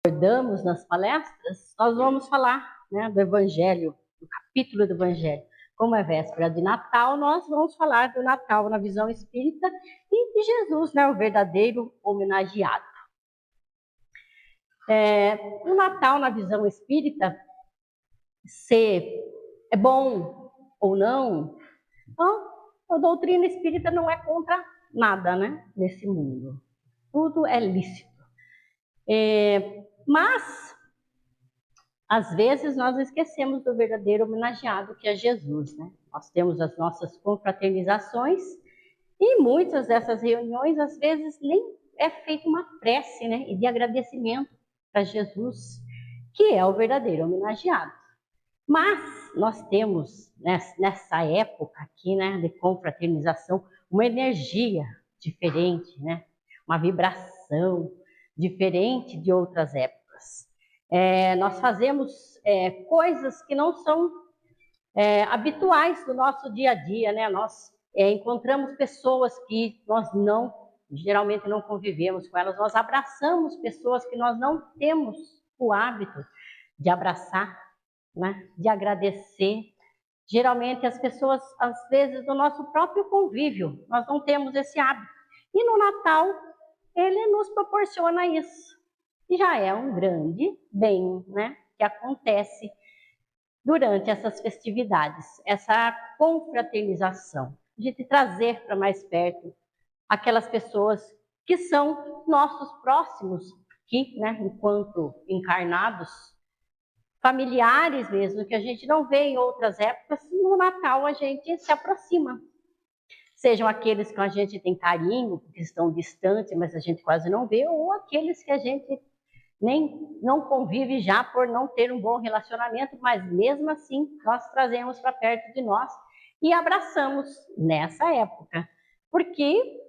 Abordamos nas palestras, nós vamos falar, né, do Evangelho, do capítulo do Evangelho. Como é véspera de Natal, nós vamos falar do Natal na visão espírita e de Jesus, né, o verdadeiro homenageado. O Natal na visão espírita, se é bom ou não, então, a doutrina espírita não é contra nada, né, nesse mundo. Tudo é lícito. Mas, às vezes, nós esquecemos do verdadeiro homenageado, que é Jesus, né? Nós temos as nossas confraternizações e muitas dessas reuniões, às vezes, nem é feita uma prece, né, de agradecimento para Jesus, que é o verdadeiro homenageado. Mas nós temos, nessa época aqui, né, de confraternização, uma energia diferente, né? Uma vibração diferente de outras épocas. Nós fazemos coisas que não são habituais do nosso dia a dia, né? Nós encontramos pessoas que nós geralmente não convivemos com elas, nós abraçamos pessoas que nós não temos o hábito de abraçar, né? De agradecer. Geralmente as pessoas, às vezes, do nosso próprio convívio, nós não temos esse hábito. E no Natal, ele nos proporciona isso. E já é um grande bem, né, que acontece durante essas festividades, essa confraternização, de trazer para mais perto aquelas pessoas que são nossos próximos, que, né, enquanto encarnados, familiares mesmo, que a gente não vê em outras épocas, no Natal a gente se aproxima. Sejam aqueles que a gente tem carinho, porque estão distantes, mas a gente quase não vê, ou aqueles que a gente nem não convive já por não ter um bom relacionamento, mas mesmo assim nós trazemos para perto de nós e abraçamos nessa época, porque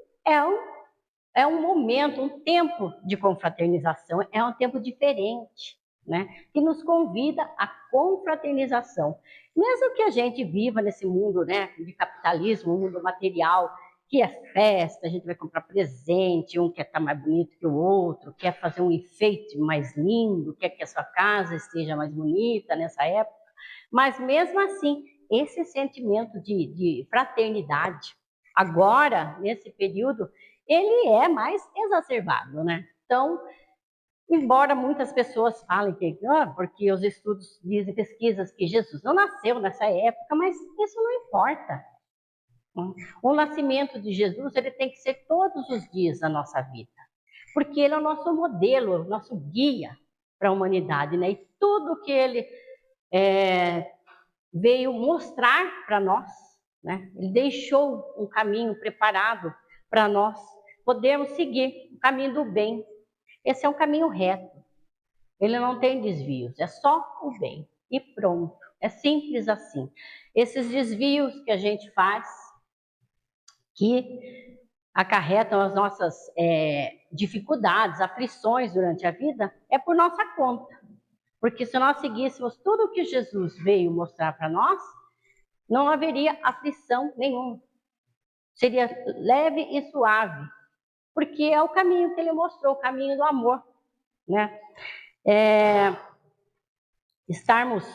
é um momento, um tempo de confraternização, é um tempo diferente, né? Que nos convida à confraternização. Mesmo que a gente viva nesse mundo, né, de capitalismo, um mundo material, que é festa, a gente vai comprar presente, um quer estar mais bonito que o outro, quer fazer um enfeite mais lindo, quer que a sua casa esteja mais bonita nessa época, mas mesmo assim, esse sentimento de fraternidade, agora, nesse período, ele é mais exacerbado, né? Então, embora muitas pessoas falem que, porque os estudos dizem, pesquisas, que Jesus não nasceu nessa época, mas isso não importa. O nascimento de Jesus, ele tem que ser todos os dias da nossa vida, porque ele é o nosso modelo, o nosso guia para a humanidade, né? E tudo que ele veio mostrar para nós, né? Ele deixou um caminho preparado para nós podermos seguir o caminho do bem. Esse é um caminho reto, ele não tem desvios, é só o bem e pronto, é simples assim. Esses desvios que a gente faz, que acarretam as nossas dificuldades, aflições durante a vida, é por nossa conta. Porque se nós seguíssemos tudo o que Jesus veio mostrar para nós, não haveria aflição nenhuma. Seria leve e suave, porque é o caminho que ele mostrou, o caminho do amor, né? Estarmos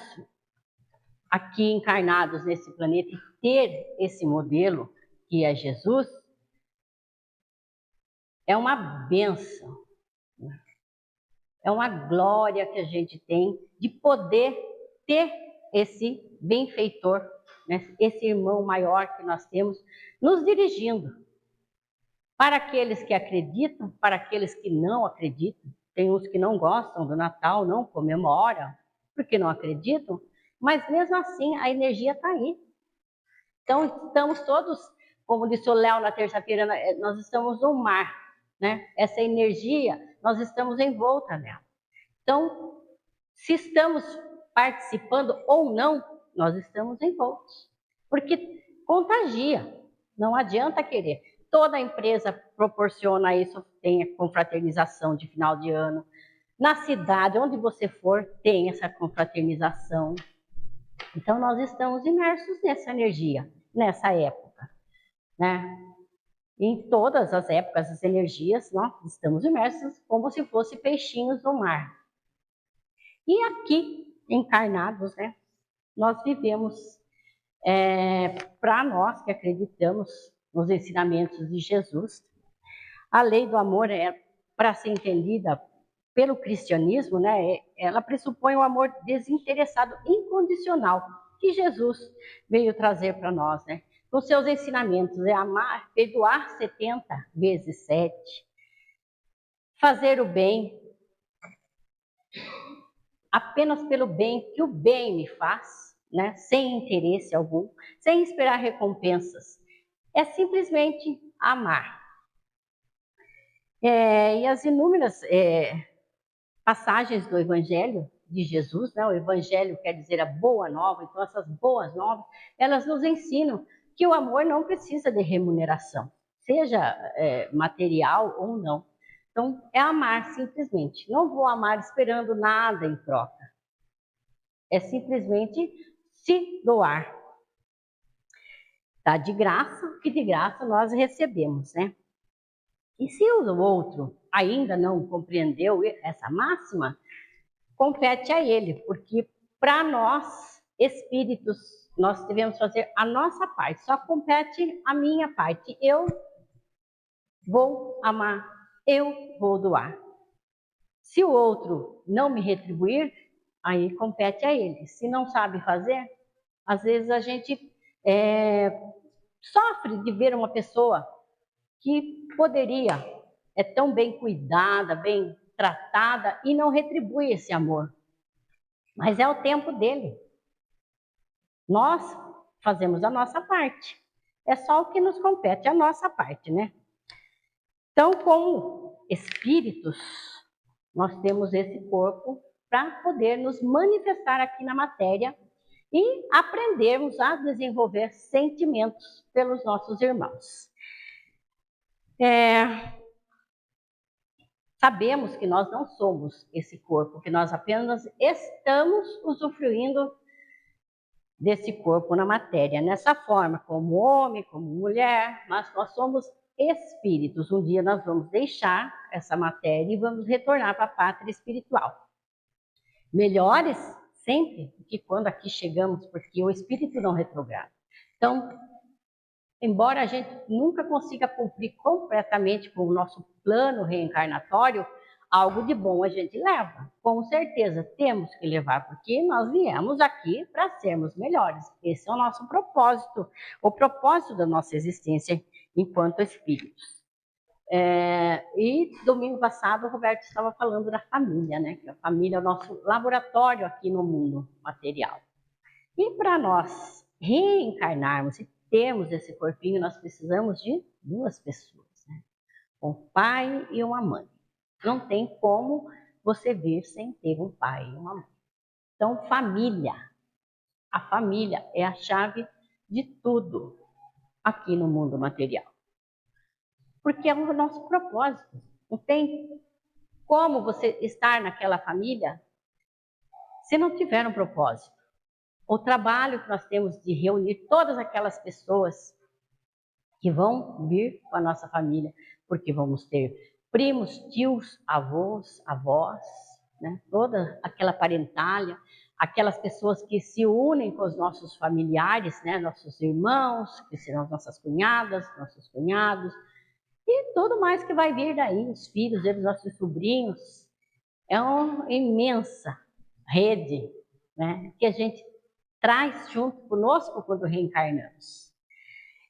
aqui encarnados nesse planeta e ter esse modelo, que é Jesus, é uma bênção, é uma glória que a gente tem de poder ter esse benfeitor, né? Esse irmão maior que nós temos, nos dirigindo. Para aqueles que acreditam, para aqueles que não acreditam, tem uns que não gostam do Natal, não comemoram, porque não acreditam, mas mesmo assim a energia está aí. Então estamos todos, como disse o Léo na terça-feira, nós estamos no mar, né? Essa energia, nós estamos envolta nela. Então, se estamos participando ou não, nós estamos envoltos. Porque contagia, não adianta querer. Toda empresa proporciona isso, tem a confraternização de final de ano. Na cidade, onde você for, tem essa confraternização. Então, nós estamos imersos nessa energia, nessa época, né? Em todas as épocas, as energias, nós estamos imersos como se fossem peixinhos no mar. E aqui, encarnados, né? Nós vivemos, para nós que acreditamos nos ensinamentos de Jesus, a lei do amor para ser entendida pelo cristianismo, né? Ela pressupõe o amor desinteressado, incondicional, que Jesus veio trazer para nós, né? Nos seus ensinamentos, amar, perdoar 70 vezes 7, fazer o bem, apenas pelo bem que o bem me faz, né? Sem interesse algum, sem esperar recompensas. É simplesmente amar. E as inúmeras passagens do Evangelho de Jesus, né? O Evangelho quer dizer a boa nova, então essas boas novas, elas nos ensinam que o amor não precisa de remuneração, seja material ou não. Então, é amar simplesmente. Não vou amar esperando nada em troca. É simplesmente se doar. Tá de graça, que de graça nós recebemos, né? E se o outro ainda não compreendeu essa máxima, compete a ele, porque para nós, espíritos, nós devemos fazer a nossa parte, só compete a minha parte. Eu vou amar, eu vou doar. Se o outro não me retribuir, aí compete a ele. Se não sabe fazer, às vezes a gente sofre de ver uma pessoa que poderia, tão bem cuidada, bem tratada, e não retribui esse amor. Mas é o tempo dele. Nós fazemos a nossa parte. É só o que nos compete, a nossa parte, né? Então, como espíritos, nós temos esse corpo para poder nos manifestar aqui na matéria e aprendermos a desenvolver sentimentos pelos nossos irmãos. Sabemos que nós não somos esse corpo, que nós apenas estamos usufruindo desse corpo na matéria, nessa forma, como homem, como mulher, mas nós somos espíritos. Um dia nós vamos deixar essa matéria e vamos retornar para a pátria espiritual. Melhores sempre do que quando aqui chegamos, porque o espírito não retrograda. Então, embora a gente nunca consiga cumprir completamente com o nosso plano reencarnatório, algo de bom a gente leva. Com certeza temos que levar, porque nós viemos aqui para sermos melhores. Esse é o nosso propósito, o propósito da nossa existência enquanto espíritos. E domingo passado o Roberto estava falando da família, né? Que a família é o nosso laboratório aqui no mundo material. E para nós reencarnarmos e termos esse corpinho, nós precisamos de 2 pessoas, né? Um pai e uma mãe. Não tem como você vir sem ter um pai e uma mãe. Então, família. A família é a chave de tudo aqui no mundo material. Porque é o nosso propósito. Não tem como você estar naquela família se não tiver um propósito. O trabalho que nós temos de reunir todas aquelas pessoas que vão vir com a nossa família, porque vamos ter primos, tios, avós, né? Toda aquela parentalha, aquelas pessoas que se unem com os nossos familiares, né? Nossos irmãos, que serão as nossas cunhadas, nossos cunhados, e tudo mais que vai vir daí, os filhos deles, nossos sobrinhos. É uma imensa rede, né? Que a gente traz junto conosco quando reencarnamos.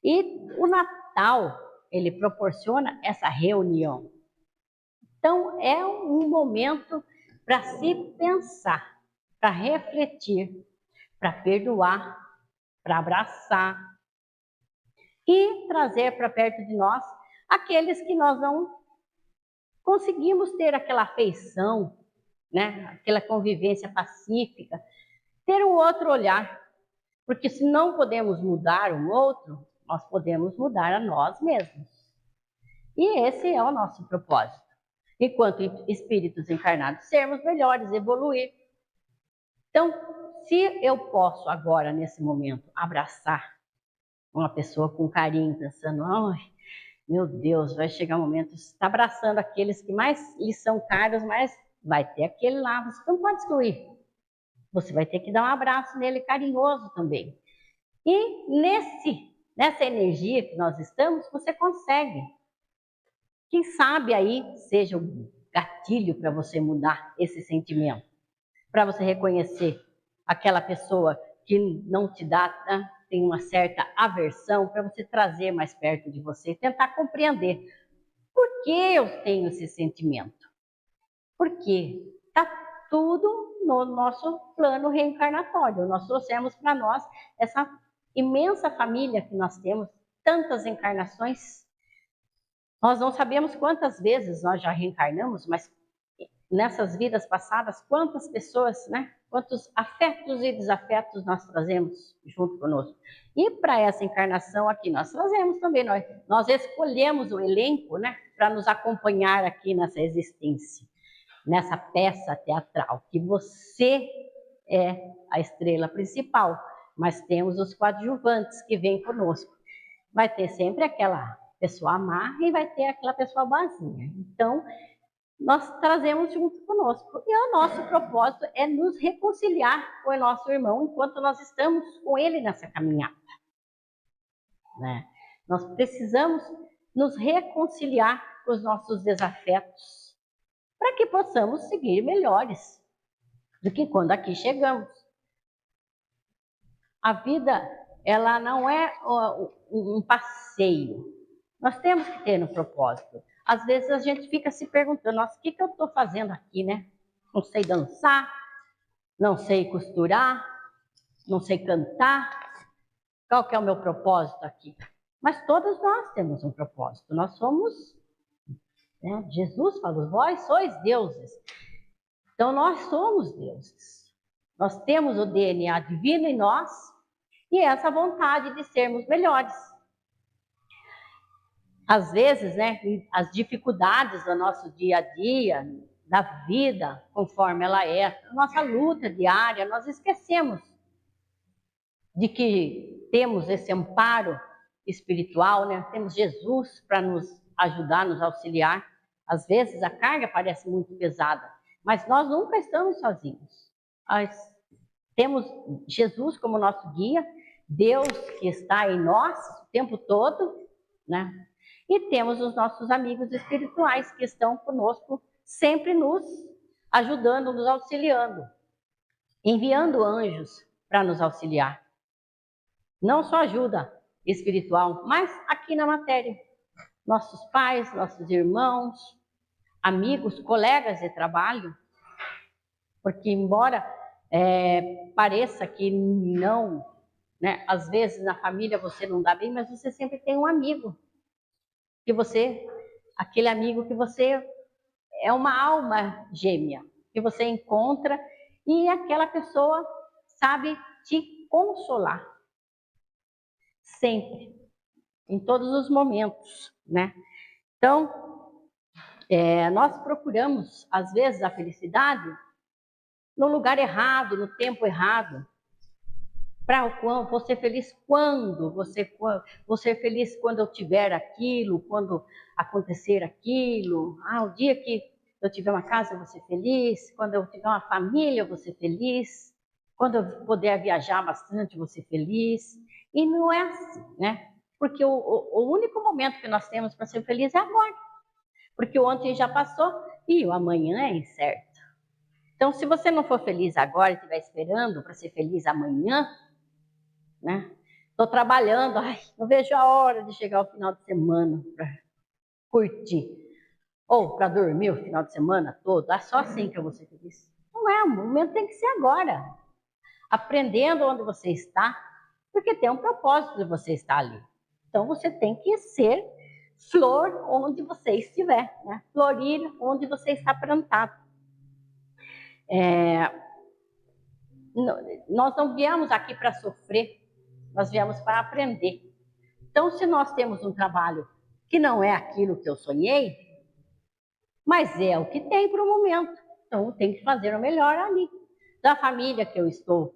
E o Natal, ele proporciona essa reunião. Então, é um momento para se pensar, para refletir, para perdoar, para abraçar e trazer para perto de nós aqueles que nós não conseguimos ter aquela afeição, né? Aquela convivência pacífica, ter um outro olhar. Porque se não podemos mudar um outro, nós podemos mudar a nós mesmos. E esse é o nosso propósito. Enquanto espíritos encarnados, sermos melhores, evoluir. Então, se eu posso agora, nesse momento, abraçar uma pessoa com carinho, pensando, ai, meu Deus, vai chegar um momento, você está abraçando aqueles que mais lhe são caros, mas vai ter aquele lá, você não pode excluir. Você vai ter que dar um abraço nele carinhoso também. E nessa energia que nós estamos, você consegue. Quem sabe aí seja um gatilho para você mudar esse sentimento, para você reconhecer aquela pessoa que não te dá, né, tem uma certa aversão, para você trazer mais perto de você, tentar compreender por que eu tenho esse sentimento. Porque está tudo no nosso plano reencarnatório. Nós trouxemos para nós essa imensa família que nós temos, tantas encarnações. Nós não sabemos quantas vezes nós já reencarnamos, mas nessas vidas passadas, quantas pessoas, né? Quantos afetos e desafetos nós trazemos junto conosco. E para essa encarnação aqui, nós trazemos também, nós escolhemos o elenco, né? Para nos acompanhar aqui nessa existência, nessa peça teatral, que você é a estrela principal, mas temos os coadjuvantes que vêm conosco. Vai ter sempre aquela pessoa má e vai ter aquela pessoa boazinha. Então, nós trazemos junto conosco. E o nosso propósito é nos reconciliar com o nosso irmão enquanto nós estamos com ele nessa caminhada, né? Nós precisamos nos reconciliar com os nossos desafetos para que possamos seguir melhores do que quando aqui chegamos. A vida, ela não é um passeio. Nós temos que ter um propósito. Às vezes a gente fica se perguntando, nossa, o que eu estou fazendo aqui, né? Não sei dançar, não sei costurar, não sei cantar. Qual que é o meu propósito aqui? Mas todos nós temos um propósito. Nós somos, né? Jesus falou, vós sois deuses. Então nós somos deuses. Nós temos o DNA divino em nós e essa vontade de sermos melhores. Às vezes, né, as dificuldades do nosso dia a dia, da vida, conforme ela é, a nossa luta diária, nós esquecemos de que temos esse amparo espiritual, né? Temos Jesus para nos ajudar, nos auxiliar. Às vezes a carga parece muito pesada, mas nós nunca estamos sozinhos. Nós temos Jesus como nosso guia, Deus que está em nós o tempo todo, né? E temos os nossos amigos espirituais que estão conosco, sempre nos ajudando, nos auxiliando, enviando anjos para nos auxiliar. Não só ajuda espiritual, mas aqui na matéria. Nossos pais, nossos irmãos, amigos, colegas de trabalho, porque embora pareça que não, né? Às vezes na família você não dá bem, mas você sempre tem um amigo que você, aquele amigo que você é uma alma gêmea, que você encontra e aquela pessoa sabe te consolar. Sempre, em todos os momentos, né? Então, nós procuramos, às vezes, a felicidade no lugar errado, no tempo errado. Vou ser feliz quando? Vou ser feliz quando eu tiver aquilo, quando acontecer aquilo. O dia que eu tiver uma casa, eu vou ser feliz. Quando eu tiver uma família, eu vou ser feliz. Quando eu puder viajar bastante, eu vou ser feliz. E não é assim, né? Porque o único momento que nós temos para ser feliz é agora. Porque o ontem já passou e o amanhã é incerto. Então, se você não for feliz agora e estiver esperando para ser feliz amanhã, né? Estou trabalhando, não vejo a hora de chegar ao final de semana para curtir. Ou para dormir o final de semana todo. É só assim que eu vou ser feliz. Não é, o momento tem que ser agora. Aprendendo onde você está, porque tem um propósito de você estar ali. Então você tem que ser flor onde você estiver, né? Florir onde você está plantado. Nós não viemos aqui para sofrer, nós viemos para aprender. Então, se nós temos um trabalho que não é aquilo que eu sonhei, mas é o que tem para o momento. Então, eu tenho que fazer o melhor ali. Da família que eu estou,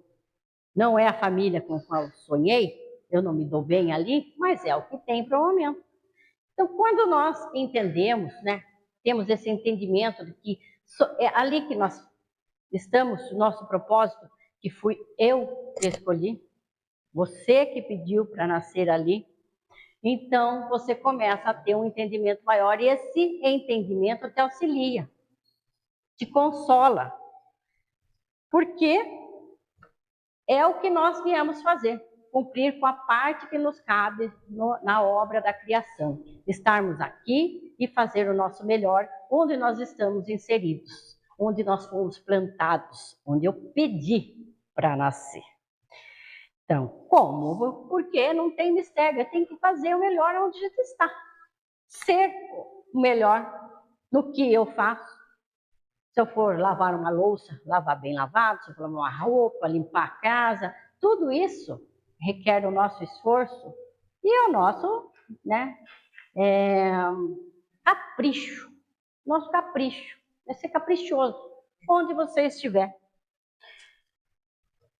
não é a família com a qual eu sonhei, eu não me dou bem ali, mas é o que tem para o momento. Então, quando nós entendemos, né, temos esse entendimento de que é ali que nós estamos, o nosso propósito, que fui eu que escolhi, você que pediu para nascer ali, então você começa a ter um entendimento maior e esse entendimento te auxilia, te consola, porque é o que nós viemos fazer, cumprir com a parte que nos cabe na obra da criação, estarmos aqui e fazer o nosso melhor onde nós estamos inseridos, onde nós fomos plantados, onde eu pedi para nascer. Então, como? Porque não tem mistério, eu tenho que fazer o melhor onde a gente está. Ser o melhor no que eu faço. Se eu for lavar uma louça, lavar bem lavado, se eu for lavar uma roupa, limpar a casa, tudo isso requer o nosso esforço e o nosso, né, capricho. Nosso capricho. É ser caprichoso, onde você estiver.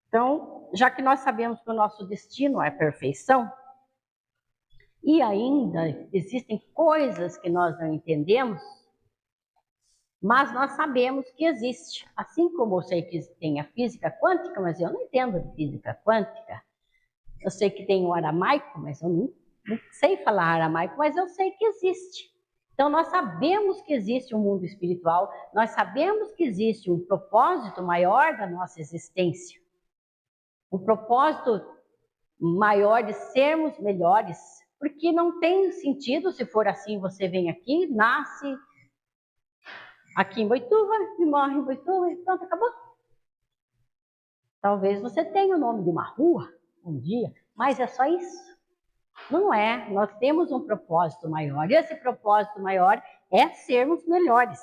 Então, já que nós sabemos que o nosso destino é perfeição, e ainda existem coisas que nós não entendemos, mas nós sabemos que existe. Assim como eu sei que tem a física quântica, mas eu não entendo de física quântica. Eu sei que tem o aramaico, mas eu não sei falar aramaico, mas eu sei que existe. Então, nós sabemos que existe um mundo espiritual, nós sabemos que existe um propósito maior da nossa existência. Um propósito maior de sermos melhores, porque não tem sentido se for assim, você vem aqui, nasce aqui em Boituva e morre em Boituva e pronto, acabou. Talvez você tenha o nome de uma rua um dia, mas é só isso. Não é, nós temos um propósito maior, e esse propósito maior é sermos melhores.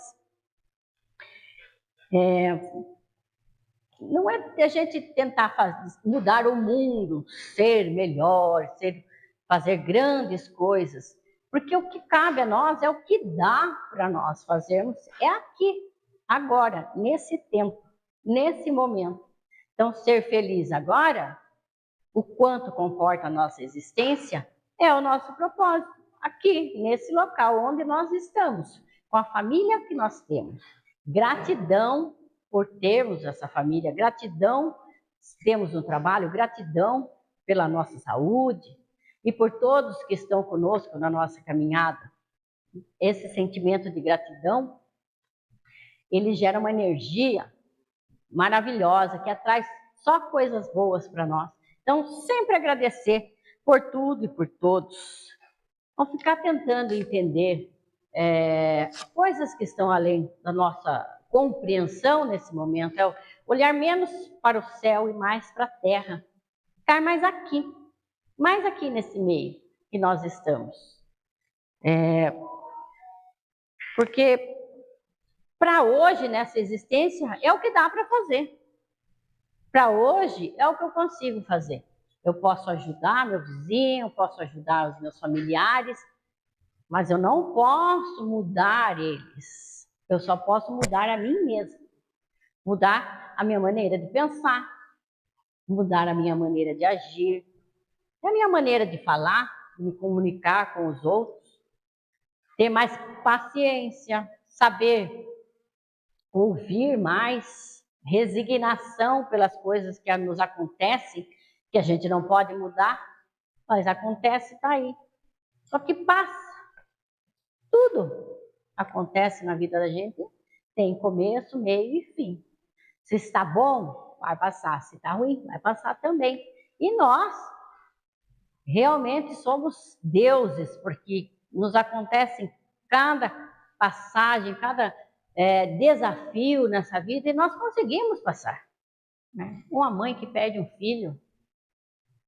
Não é a gente tentar mudar o mundo, ser melhor, fazer grandes coisas, porque o que cabe a nós é o que dá para nós fazermos, é aqui, agora, nesse tempo, nesse momento. Então, ser feliz agora, o quanto comporta a nossa existência, é o nosso propósito, aqui, nesse local onde nós estamos, com a família que nós temos. Gratidão por termos essa família, gratidão temos um trabalho, gratidão pela nossa saúde e por todos que estão conosco na nossa caminhada. Esse sentimento de gratidão, ele gera uma energia maravilhosa que atrai só coisas boas para nós. Então, sempre agradecer por tudo e por todos. Não ficar tentando entender coisas que estão além da nossa compreensão nesse momento. É olhar menos para o céu e mais para a terra. Ficar mais aqui nesse meio que nós estamos. Porque para hoje, nessa existência, é o que dá para fazer. Para hoje, é o que eu consigo fazer. Eu posso ajudar meu vizinho, posso ajudar os meus familiares, mas eu não posso mudar eles. Eu só posso mudar a mim mesma. Mudar a minha maneira de pensar, mudar a minha maneira de agir, a minha maneira de falar, de me comunicar com os outros, ter mais paciência, saber ouvir mais, resignação pelas coisas que nos acontecem, que a gente não pode mudar, mas acontece, está aí. Só que passa. Tudo acontece na vida da gente, tem começo, meio e fim. Se está bom, vai passar. Se está ruim, vai passar também. E nós realmente somos deuses, porque nos acontecem cada passagem, cada desafio nessa vida e nós conseguimos passar. Né? Uma mãe que perde um filho,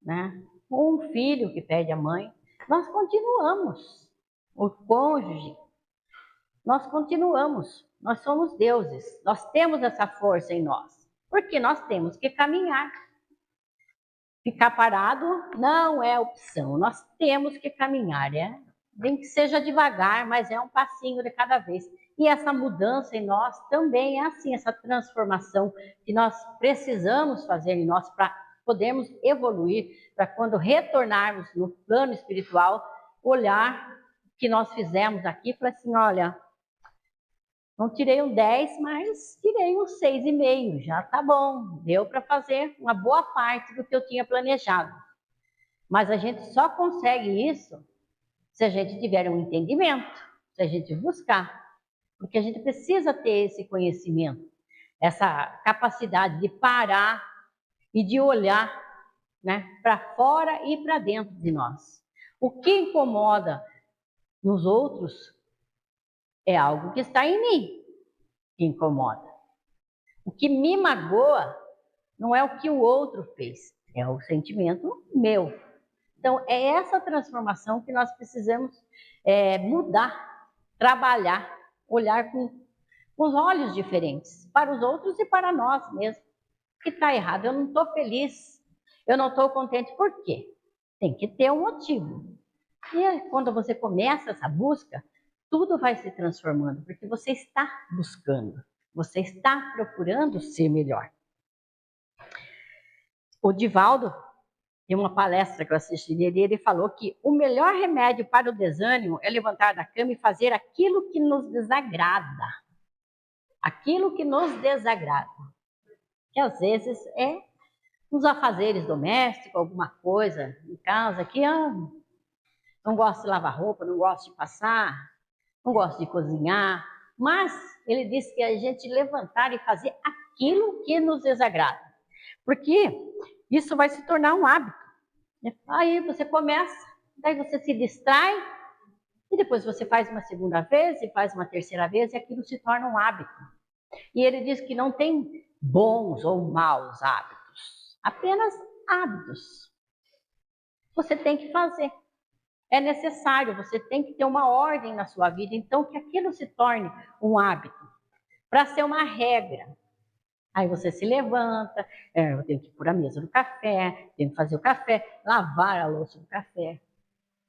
né? Ou um filho que perde a mãe, nós continuamos. O cônjuge, nós continuamos. Nós somos deuses, nós temos essa força em nós, porque nós temos que caminhar. Ficar parado não é opção, nós temos que caminhar, Nem que seja devagar, mas é um passinho de cada vez. E essa mudança em nós também é assim, essa transformação que nós precisamos fazer em nós para podermos evoluir, para quando retornarmos no plano espiritual, olhar o que nós fizemos aqui e falar assim, olha, não tirei um 10, mas tirei um 6,5, já tá bom, deu para fazer uma boa parte do que eu tinha planejado. Mas a gente só consegue isso se a gente tiver um entendimento, se a gente buscar. Porque a gente precisa ter esse conhecimento, essa capacidade de parar e de olhar, né, para fora e para dentro de nós. O que incomoda nos outros é algo que está em mim que incomoda. O que me magoa não é o que o outro fez, é o sentimento meu. Então, é essa transformação que nós precisamos mudar, trabalhar, olhar com os olhos diferentes, para os outros e para nós mesmos. O que está errado? Eu não estou feliz, eu não estou contente. Por quê? Tem que ter um motivo. E quando você começa essa busca, tudo vai se transformando, porque você está buscando, você está procurando ser melhor. O Divaldo, em uma palestra que eu assisti dele, ele falou que o melhor remédio para o desânimo é levantar da cama e fazer aquilo que nos desagrada. Aquilo que nos desagrada. Que às vezes é uns afazeres domésticos, alguma coisa em casa que não gosto de lavar roupa, não gosto de passar, não gosto de cozinhar. Mas ele disse que a gente levantar e fazer aquilo que nos desagrada. Porque isso vai se tornar um hábito. Aí você começa, daí você se distrai, e depois você faz uma segunda vez, e faz uma terceira vez, e aquilo se torna um hábito. E ele diz que não tem bons ou maus hábitos, apenas hábitos. Você tem que fazer. É necessário, você tem que ter uma ordem na sua vida, então que aquilo se torne um hábito, para ser uma regra. Aí você se levanta, eu tenho que pôr a mesa do café, tenho que fazer o café, lavar a louça do café.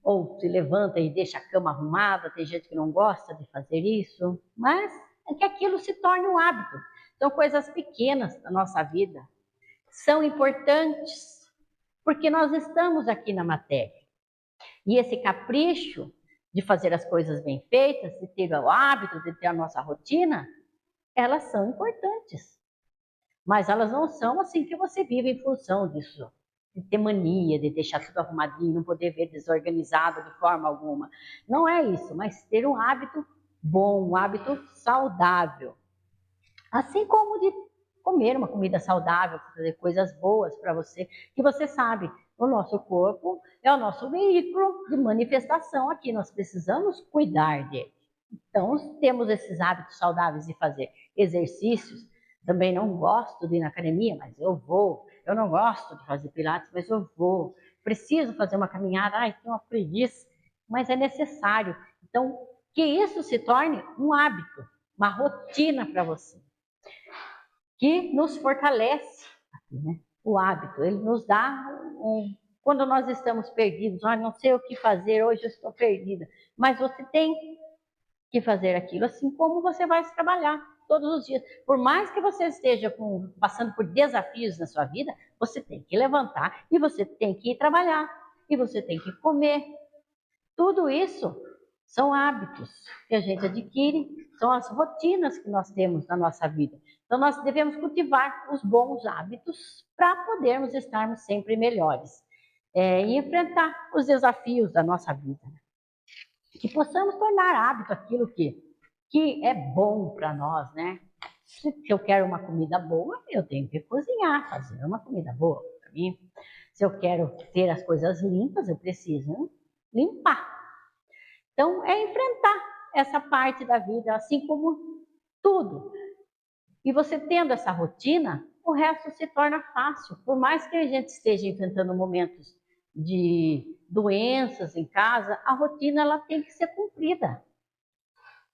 Ou se levanta e deixa a cama arrumada, tem gente que não gosta de fazer isso, mas é que aquilo se torne um hábito. São coisas pequenas da nossa vida, são importantes, porque nós estamos aqui na matéria. E esse capricho de fazer as coisas bem feitas, de ter o hábito, de ter a nossa rotina, elas são importantes. Mas elas não são assim que você vive em função disso. De ter mania, de deixar tudo arrumadinho, não poder ver desorganizado de forma alguma. Não é isso, mas ter um hábito bom, um hábito saudável. Assim como de comer uma comida saudável, fazer coisas boas para você, que você sabe, o nosso corpo é o nosso veículo de manifestação aqui, nós precisamos cuidar dele. Então, temos esses hábitos saudáveis de fazer exercícios. Também não gosto de ir na academia, mas eu vou. Eu não gosto de fazer pilates, mas eu vou. Preciso fazer uma caminhada, ai, tenho uma preguiça, mas é necessário. Então, que isso se torne um hábito, uma rotina para você, que nos fortalece, né? O hábito, ele nos dá quando nós estamos perdidos, não sei o que fazer, hoje eu estou perdida, mas você tem que fazer aquilo, assim como você vai trabalhar todos os dias. Por mais que você esteja passando por desafios na sua vida, você tem que levantar e você tem que ir trabalhar e você tem que comer. Tudo isso são hábitos que a gente adquire, são as rotinas que nós temos na nossa vida. Então nós devemos cultivar os bons hábitos para podermos estarmos sempre melhores e enfrentar os desafios da nossa vida. Que possamos tornar hábito aquilo que é bom para nós, né? Se eu quero uma comida boa, eu tenho que cozinhar, fazer uma comida boa para mim. Se eu quero ter as coisas limpas, eu preciso limpar. Então, é enfrentar essa parte da vida, assim como tudo. E você tendo essa rotina, o resto se torna fácil. Por mais que a gente esteja enfrentando momentos de doenças em casa, a rotina ela tem que ser cumprida.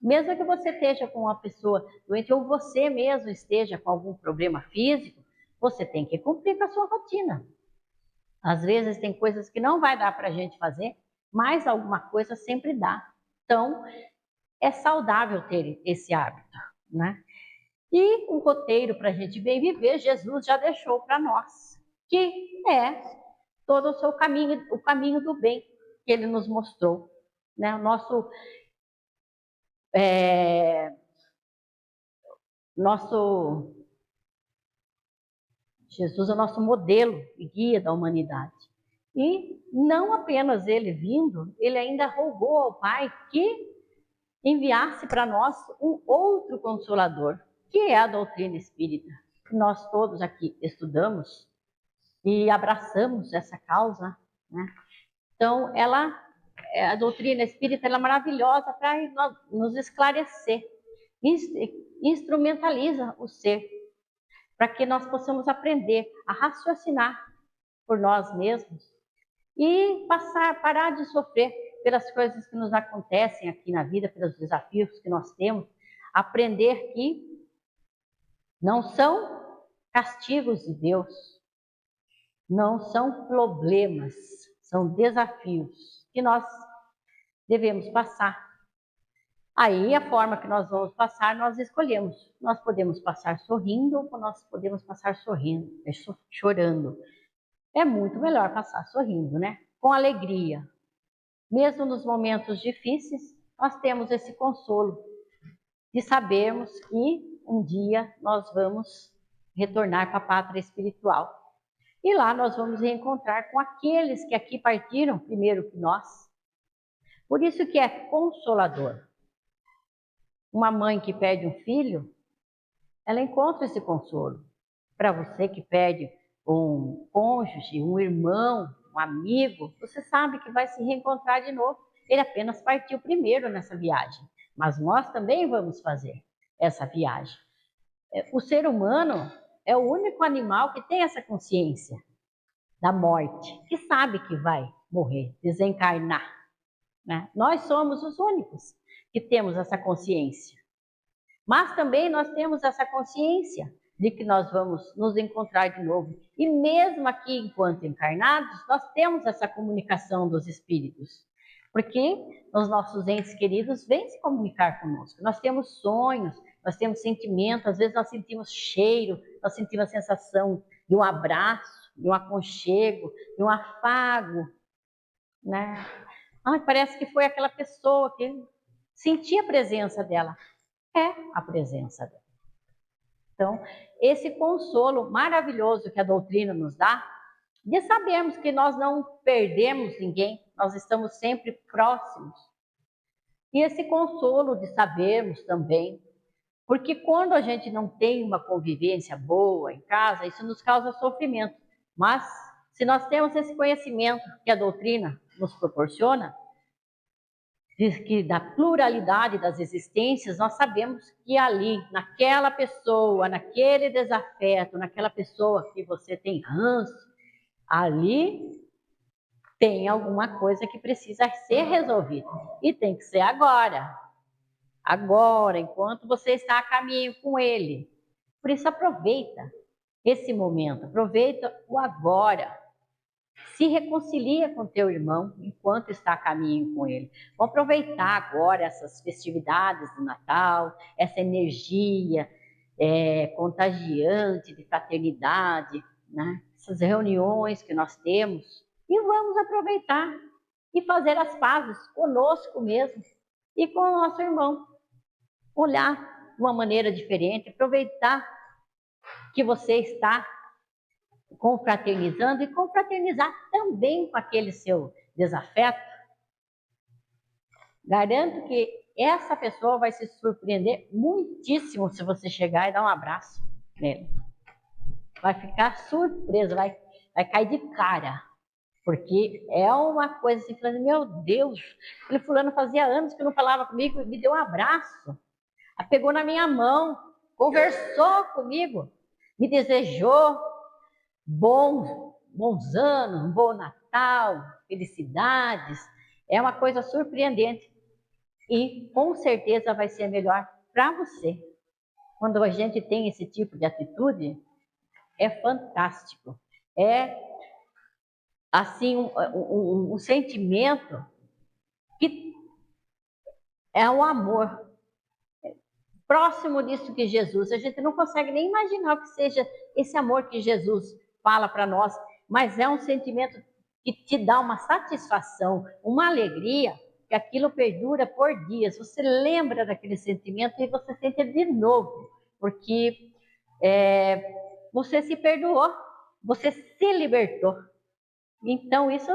Mesmo que você esteja com uma pessoa doente ou você mesmo esteja com algum problema físico, você tem que cumprir com a sua rotina. Às vezes tem coisas que não vai dar para a gente fazer, mas alguma coisa sempre dá. Então, é saudável ter esse hábito, né? E o roteiro para a gente bem viver, Jesus já deixou para nós, que é todo o seu caminho, o caminho do bem que ele nos mostrou, né? Jesus é o nosso modelo e guia da humanidade. E não apenas ele vindo, ele ainda rogou ao Pai que enviasse para nós um outro consolador, que é a doutrina espírita. Nós todos aqui estudamos e abraçamos essa causa, né? Então, a doutrina espírita é maravilhosa para nos esclarecer, instrumentaliza o ser, para que nós possamos aprender a raciocinar por nós mesmos e parar de sofrer pelas coisas que nos acontecem aqui na vida, pelos desafios que nós temos, aprender que não são castigos de Deus, não são problemas, são desafios que nós devemos passar. Aí a forma que nós vamos passar, nós escolhemos. Nós podemos passar sorrindo ou nós podemos passar chorando. É muito melhor passar sorrindo, né? Com alegria. Mesmo nos momentos difíceis, nós temos esse consolo de sabermos que um dia nós vamos retornar para a pátria espiritual. E lá nós vamos reencontrar com aqueles que aqui partiram primeiro que nós. Por isso que é consolador. Uma mãe que perde um filho, ela encontra esse consolo. Para você que perde um cônjuge, um irmão, um amigo, você sabe que vai se reencontrar de novo. Ele apenas partiu primeiro nessa viagem, mas nós também vamos fazer essa viagem. O ser humano é o único animal que tem essa consciência da morte, que sabe que vai morrer, desencarnar, né? Nós somos os únicos que temos essa consciência. Mas também nós temos essa consciência de que nós vamos nos encontrar de novo. E mesmo aqui, enquanto encarnados, nós temos essa comunicação dos espíritos. Porque os nossos entes queridos vêm se comunicar conosco. Nós temos sonhos, nós temos sentimentos, às vezes nós sentimos cheiro, nós sentimos a sensação de um abraço, de um aconchego, de um afago, né? Ai, parece que foi aquela pessoa que senti a presença dela. É a presença dela. Então, esse consolo maravilhoso que a doutrina nos dá, de sabermos que nós não perdemos ninguém, nós estamos sempre próximos. E esse consolo de sabermos também, porque quando a gente não tem uma convivência boa em casa, isso nos causa sofrimento. Mas, se nós temos esse conhecimento que a doutrina nos proporciona, que da pluralidade das existências, nós sabemos que ali, naquela pessoa, naquele desafeto, naquela pessoa que você tem ranço, ali tem alguma coisa que precisa ser resolvida. E tem que ser agora. Agora, enquanto você está a caminho com ele. Por isso, aproveita esse momento, aproveita o agora. Se reconcilia com teu irmão enquanto está a caminho com ele. Vamos aproveitar agora essas festividades do Natal, essa energia contagiante de fraternidade, né? Essas reuniões que nós temos, e vamos aproveitar e fazer as pazes conosco mesmo e com o nosso irmão. Olhar de uma maneira diferente, aproveitar que você está confraternizando e confraternizar também com aquele seu desafeto. Garanto que essa pessoa vai se surpreender muitíssimo se você chegar e dar um abraço nele. Vai ficar surpresa, vai cair de cara, porque é uma coisa assim, falando, meu Deus, aquele fulano fazia anos que não falava comigo, me deu um abraço, pegou na minha mão, conversou comigo, me desejou bons anos, um bom Natal, felicidades. É uma coisa surpreendente e com certeza vai ser melhor para você. Quando a gente tem esse tipo de atitude, é fantástico. É assim um sentimento que é o amor. Próximo disso que Jesus, a gente não consegue nem imaginar o que seja esse amor que Jesus fala para nós, mas é um sentimento que te dá uma satisfação, uma alegria, que aquilo perdura por dias. Você lembra daquele sentimento e você sente de novo, porque você se perdoou, você se libertou. Então isso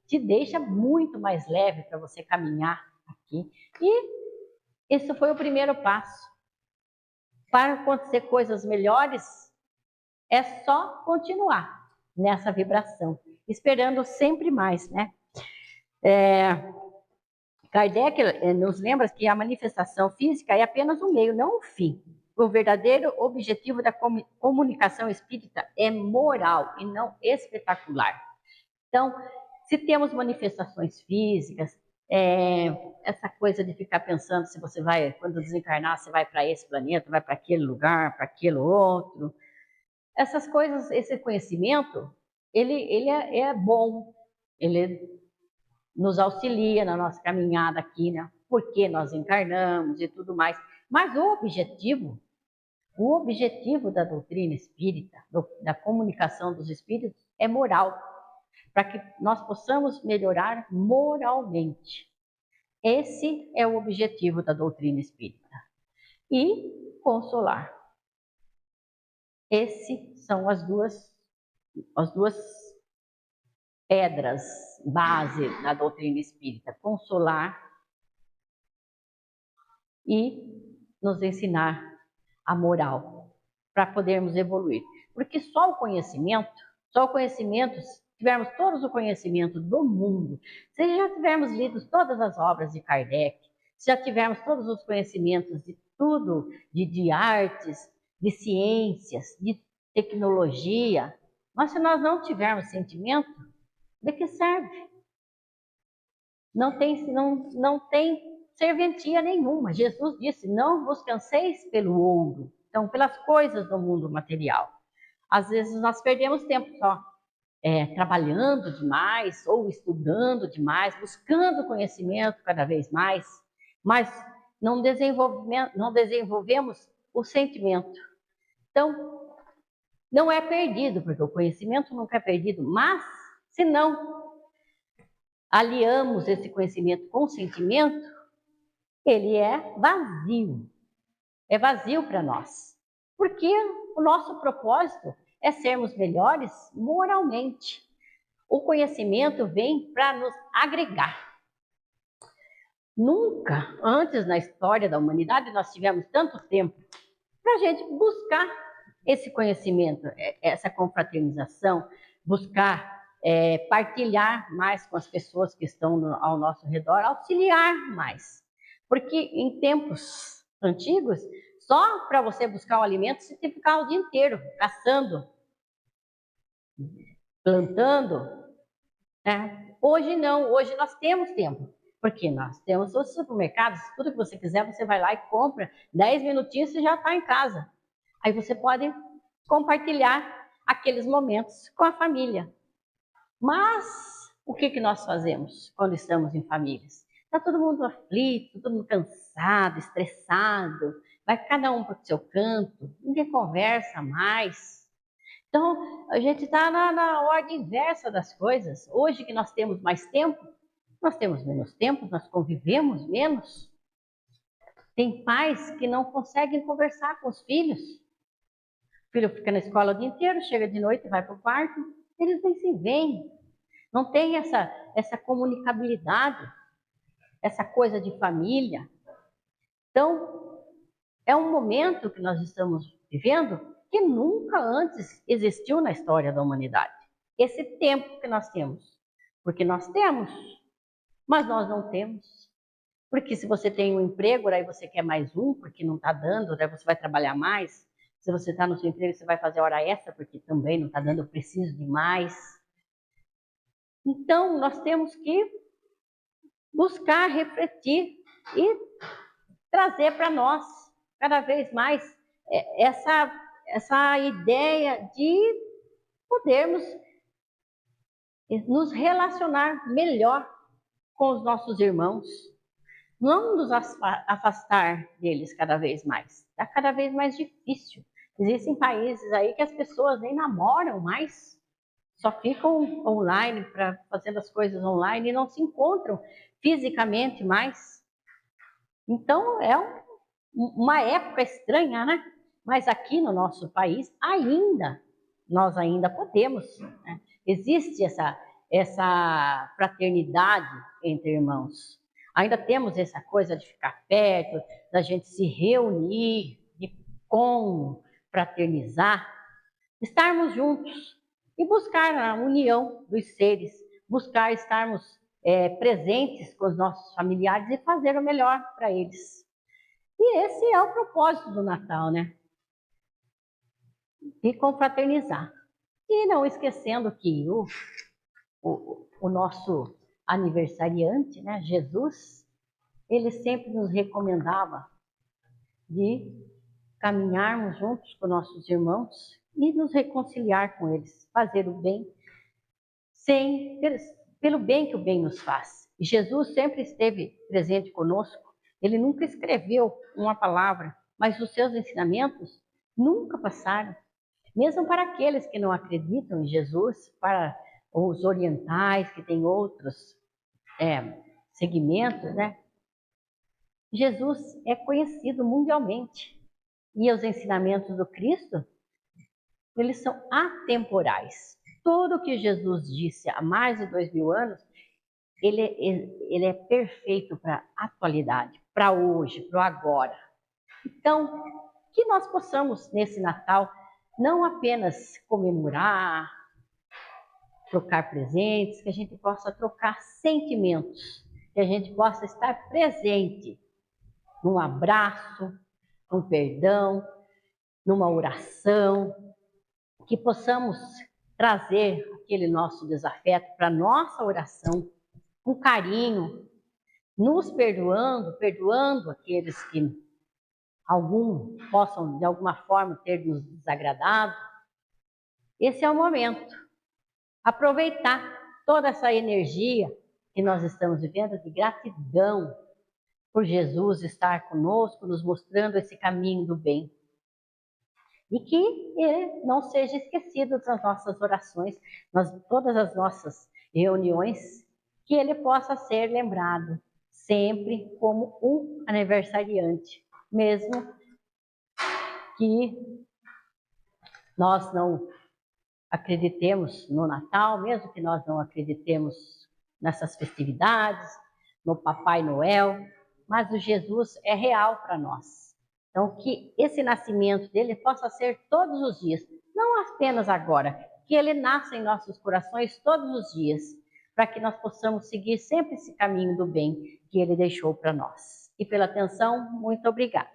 te deixa muito mais leve para você caminhar aqui. E esse foi o primeiro passo. Para acontecer coisas melhores, é só continuar nessa vibração, esperando sempre mais, né? Kardec nos lembra que a manifestação física é apenas um meio, não um fim. O verdadeiro objetivo da comunicação espírita é moral e não espetacular. Então, se temos manifestações físicas, essa coisa de ficar pensando se você vai, quando desencarnar, você vai para esse planeta, vai para aquele lugar, para aquele outro. Essas coisas, esse conhecimento, ele é bom, ele nos auxilia na nossa caminhada aqui, né? Porque nós encarnamos e tudo mais. Mas o objetivo da doutrina espírita, da comunicação dos espíritos, é moral, para que nós possamos melhorar moralmente. Esse é o objetivo da doutrina espírita. E consolar. Esses são as duas pedras base da doutrina espírita: consolar e nos ensinar a moral, para podermos evoluir. Porque só o conhecimento, se tivermos todos o conhecimento do mundo, se já tivermos lido todas as obras de Kardec, se já tivermos todos os conhecimentos de tudo, de artes, de ciências, de tecnologia, mas se nós não tivermos sentimento, de que serve? Não tem serventia nenhuma. Jesus disse: não vos canseis pelo ouro, então pelas coisas do mundo material. Às vezes nós perdemos tempo só trabalhando demais ou estudando demais, buscando conhecimento cada vez mais, mas não desenvolvemos o sentimento. Então, não é perdido, porque o conhecimento nunca é perdido, mas se não aliamos esse conhecimento com o sentimento, ele é vazio. É vazio para nós. Porque o nosso propósito é sermos melhores moralmente. O conhecimento vem para nos agregar. Nunca antes na história da humanidade nós tivemos tanto tempo para a gente buscar esse conhecimento, essa confraternização, buscar partilhar mais com as pessoas que estão ao nosso redor, auxiliar mais. Porque em tempos antigos, só para você buscar o alimento, você tem que ficar o dia inteiro caçando, plantando. Hoje não, hoje nós temos tempo. Porque nós temos os supermercados, tudo que você quiser, você vai lá e compra. 10 minutinhos você já está em casa. Aí você pode compartilhar aqueles momentos com a família. Mas o que nós fazemos quando estamos em famílias? Está todo mundo aflito, todo mundo cansado, estressado, vai cada um para o seu canto, ninguém conversa mais. Então, a gente está na ordem inversa das coisas. Hoje que nós temos mais tempo, nós temos menos tempo, nós convivemos menos. Tem pais que não conseguem conversar com os filhos. O filho fica na escola o dia inteiro, chega de noite e vai para o quarto, eles nem se veem. Não tem essa comunicabilidade, essa coisa de família. Então, é um momento que nós estamos vivendo que nunca antes existiu na história da humanidade. Esse tempo que nós temos. Porque nós temos, mas nós não temos. Porque se você tem um emprego, aí você quer mais um, porque não está dando, daí você vai trabalhar mais. Se você está no seu emprego, você vai fazer hora extra, porque também não está dando, eu preciso de mais. Então, nós temos que buscar, refletir e trazer para nós, cada vez mais, essa ideia de podermos nos relacionar melhor com os nossos irmãos, não nos afastar deles cada vez mais. Está cada vez mais difícil. Existem países aí que as pessoas nem namoram mais, só ficam online, fazendo as coisas online e não se encontram fisicamente mais. Então, é uma época estranha, né? Mas aqui no nosso país, nós ainda podemos, né? Existe essa fraternidade entre irmãos. Ainda temos essa coisa de ficar perto, da gente se reunir, de confraternizar, estarmos juntos e buscar a união dos seres, buscar estarmos presentes com os nossos familiares e fazer o melhor para eles. E esse é o propósito do Natal, né? E confraternizar. E não esquecendo que o nosso aniversariante, né, Jesus, ele sempre nos recomendava de caminharmos juntos com nossos irmãos e nos reconciliar com eles, fazer o bem, pelo bem que o bem nos faz. E Jesus sempre esteve presente conosco, ele nunca escreveu uma palavra, mas os seus ensinamentos nunca passaram. Mesmo para aqueles que não acreditam em Jesus, para os orientais, que têm outros segmentos, né? Jesus é conhecido mundialmente. E os ensinamentos do Cristo, eles são atemporais. Tudo que Jesus disse há mais de 2000 anos, ele é perfeito para a atualidade, para hoje, para o agora. Então, que nós possamos, nesse Natal, não apenas comemorar, trocar presentes, que a gente possa trocar sentimentos, que a gente possa estar presente num abraço, num perdão, numa oração, que possamos trazer aquele nosso desafeto para a nossa oração, com carinho, nos perdoando aqueles que algum possam de alguma forma ter nos desagradado. Esse é o momento. Aproveitar toda essa energia que nós estamos vivendo de gratidão por Jesus estar conosco, nos mostrando esse caminho do bem. E que ele não seja esquecido das nossas orações, todas as nossas reuniões, que ele possa ser lembrado sempre como um aniversariante, mesmo que nós não acreditemos no Natal, mesmo que nós não acreditemos nessas festividades, no Papai Noel, mas o Jesus é real para nós. Então, que esse nascimento dele possa ser todos os dias, não apenas agora, que ele nasça em nossos corações todos os dias, para que nós possamos seguir sempre esse caminho do bem que ele deixou para nós. E pela atenção, muito obrigada.